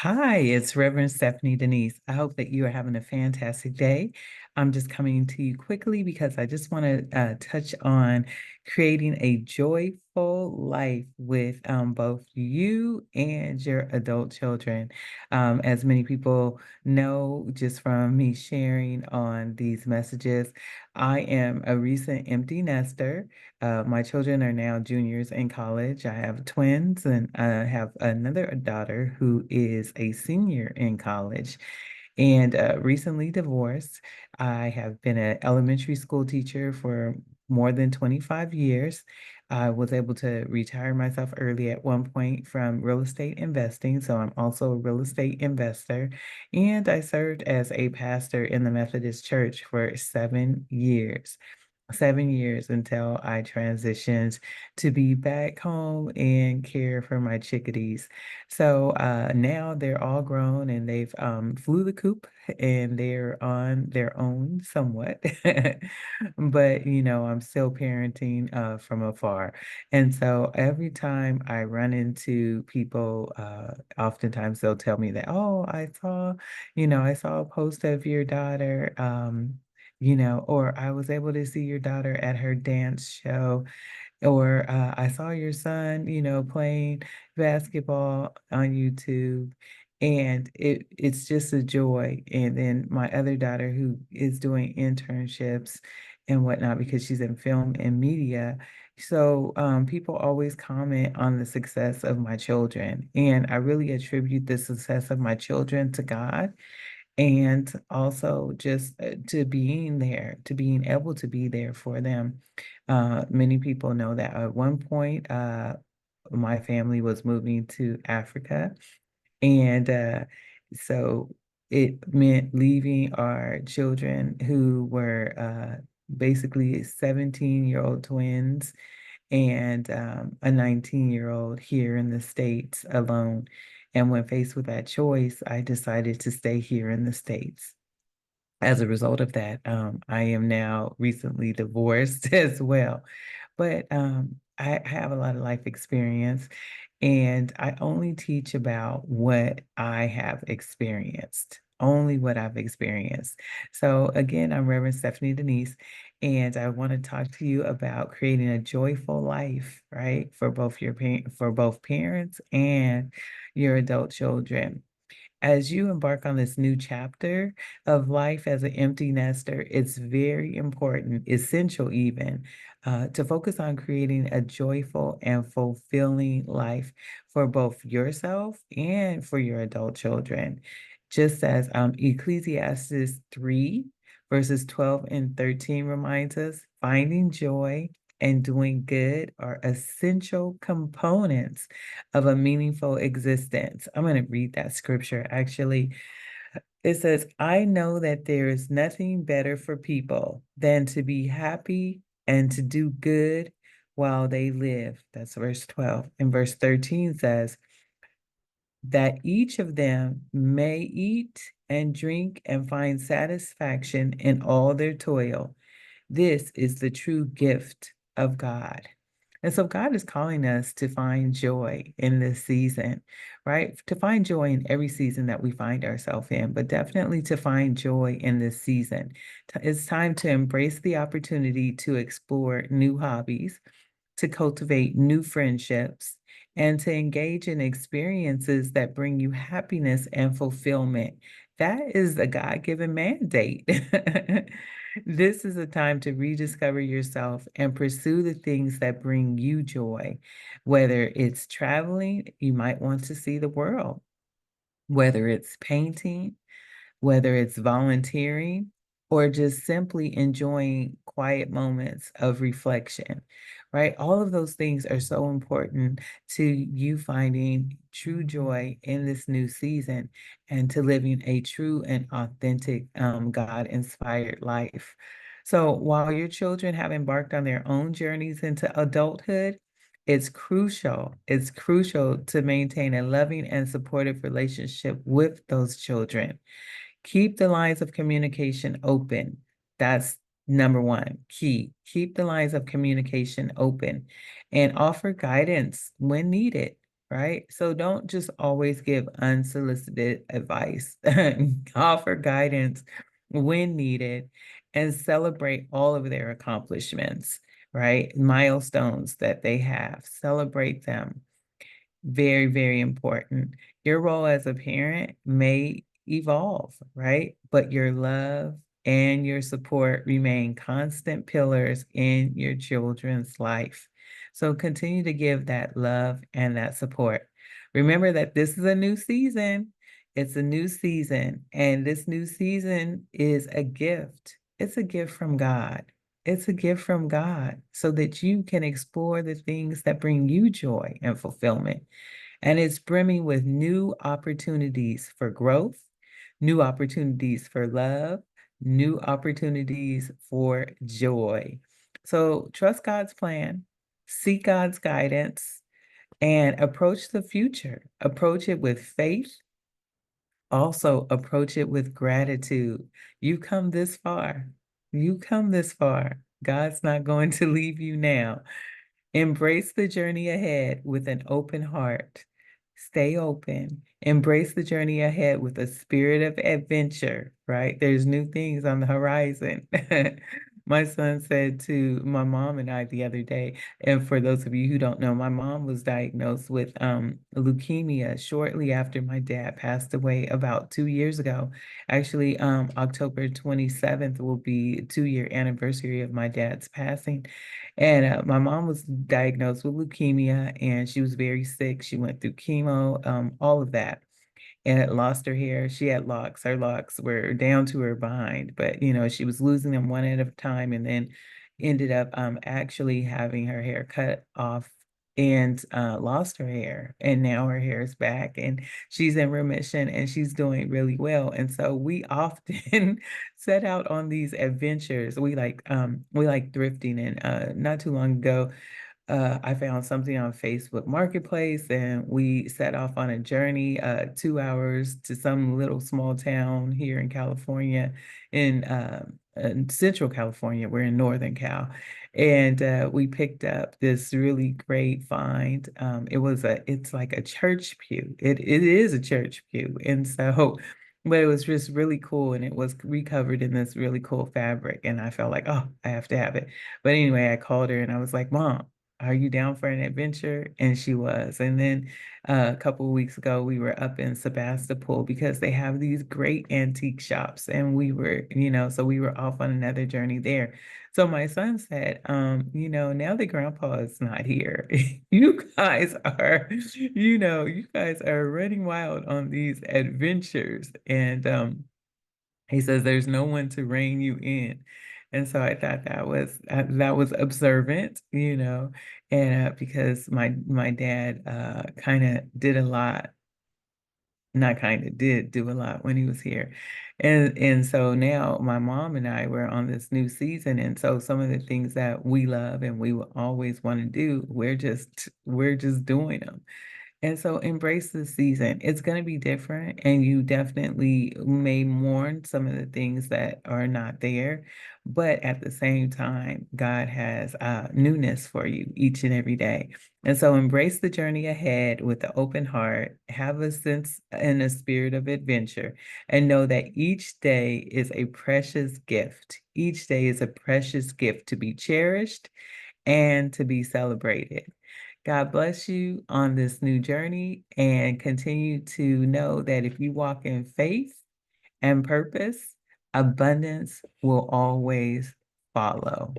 Hi, it's Reverend Stephanie Denise. I hope that you are having a fantastic day. I'm just coming to you quickly because I just want to touch on creating a joyful life with both you and your adult children. As many people know, just from me sharing on these messages, I am a recent empty nester. My children are now juniors in college. I have twins, and I have another daughter who is a senior in college and recently divorced. I have been an elementary school teacher for more than 25 years. I was able to retire myself early at one point from real estate investing, so I'm also a real estate investor. And I served as a pastor in the Methodist Church for 7 years. 7 years until I transitioned to be back home and care for my chickadees. So now they're all grown and they've flew the coop and they're on their own somewhat. But I'm still parenting from afar. And so every time I run into people, oftentimes they'll tell me that, oh, I saw a post of your daughter. Or I was able to see your daughter at her dance show, or I saw your son, playing basketball on YouTube. And it's just a joy. And then my other daughter, who is doing internships and whatnot because she's in film and media. So people always comment on the success of my children. And I really attribute the success of my children to God and also just to being there, to being able to be there for them. Many people know that at one point, my family was moving to Africa, and so it meant leaving our children who were basically 17-year-old twins and a 19-year-old here in the States alone. And when faced with that choice, I decided to stay here in the States. As a result of that, I am now recently divorced as well. But I have a lot of life experience, and I only teach about what I have experienced, only what I've experienced. So again, I'm Reverend Stephanie Denise, and I want to talk to you about creating a joyful life, right, for both parents and your adult children. As you embark on this new chapter of life as an empty nester, it's very important, essential even, to focus on creating a joyful and fulfilling life for both yourself and for your adult children. Just as Ecclesiastes 3, verses 12 and 13 reminds us, finding joy and doing good are essential components of a meaningful existence. I'm going to read that scripture actually. It says, I know that there is nothing better for people than to be happy and to do good while they live. That's verse 12. And verse 13 says, that each of them may eat and drink and find satisfaction in all their toil. This is the true gift of God. And so God is calling us to find joy in this season, right? To find joy in every season that we find ourselves in, but definitely to find joy in this season. It's time to embrace the opportunity to explore new hobbies, to cultivate new friendships, and to engage in experiences that bring you happiness and fulfillment. That is a God-given mandate. This is a time to rediscover yourself and pursue the things that bring you joy. Whether it's traveling, you might want to see the world. Whether it's painting, whether it's volunteering or just simply enjoying quiet moments of reflection, right? All of those things are so important to you finding true joy in this new season and to living a true and authentic God-inspired life. So while your children have embarked on their own journeys into adulthood, it's crucial to maintain a loving and supportive relationship with those children. Keep the lines of communication open. That's number one, key. Keep the lines of communication open and offer guidance when needed, right? So don't just always give unsolicited advice. Offer guidance when needed and celebrate all of their accomplishments, right? Milestones that they have, celebrate them. Very, very important. Your role as a parent may evolve, right? But your love and your support remain constant pillars in your children's life. So continue to give that love and that support. Remember that this is a new season. It's a new season, and this new season is a gift. It's a gift from God. It's a gift from God so that you can explore the things that bring you joy and fulfillment. And it's brimming with new opportunities for growth, new opportunities for love, new opportunities for joy. So trust God's plan, seek God's guidance, and approach the future. Approach it with faith. Also, approach it with gratitude. You come this far. You come this far. God's not going to leave you now. Embrace the journey ahead with an open heart. Stay open. Embrace the journey ahead with a spirit of adventure, right? There's new things on the horizon. My son said to my mom and I the other day, and for those of you who don't know, my mom was diagnosed with leukemia shortly after my dad passed away about 2 years ago. Actually, October 27th will be 2 year anniversary of my dad's passing. And my mom was diagnosed with leukemia and she was very sick. She went through chemo, all of that, and had lost her hair. She had locks. Her locks were down to her behind, but she was losing them one at a time and then ended up actually having her hair cut off and lost her hair. And now her hair is back and she's in remission and she's doing really well. And so we often set out on these adventures. We like thrifting, and not too long ago I found something on Facebook Marketplace and we set off on a journey, 2 hours to some little small town here in California, in Central California. We're in Northern Cal. And we picked up this really great find. It's like a church pew. It is a church pew. And so, but it was just really cool and it was recovered in this really cool fabric. And I felt like, oh, I have to have it. But anyway, I called her and I was like, Mom, are you down for an adventure? And she was. And then a couple of weeks ago, we were up in Sebastopol because they have these great antique shops. And so we were off on another journey there. So my son said, now that grandpa is not here, you guys are running wild on these adventures. And he says there's no one to rein you in. And so I thought that was observant, and because my dad kind of did a lot, not kind of did do a lot when he was here. And so now my mom and I were on this new season. And so some of the things that we love and we will always want to do, we're just doing them. And so embrace the season. It's going to be different, and you definitely may mourn some of the things that are not there. But at the same time, God has newness for you each and every day. And so embrace the journey ahead with an open heart, have a sense and a spirit of adventure, and know that each day is a precious gift. Each day is a precious gift to be cherished and to be celebrated. God bless you on this new journey and continue to know that if you walk in faith and purpose, abundance will always follow.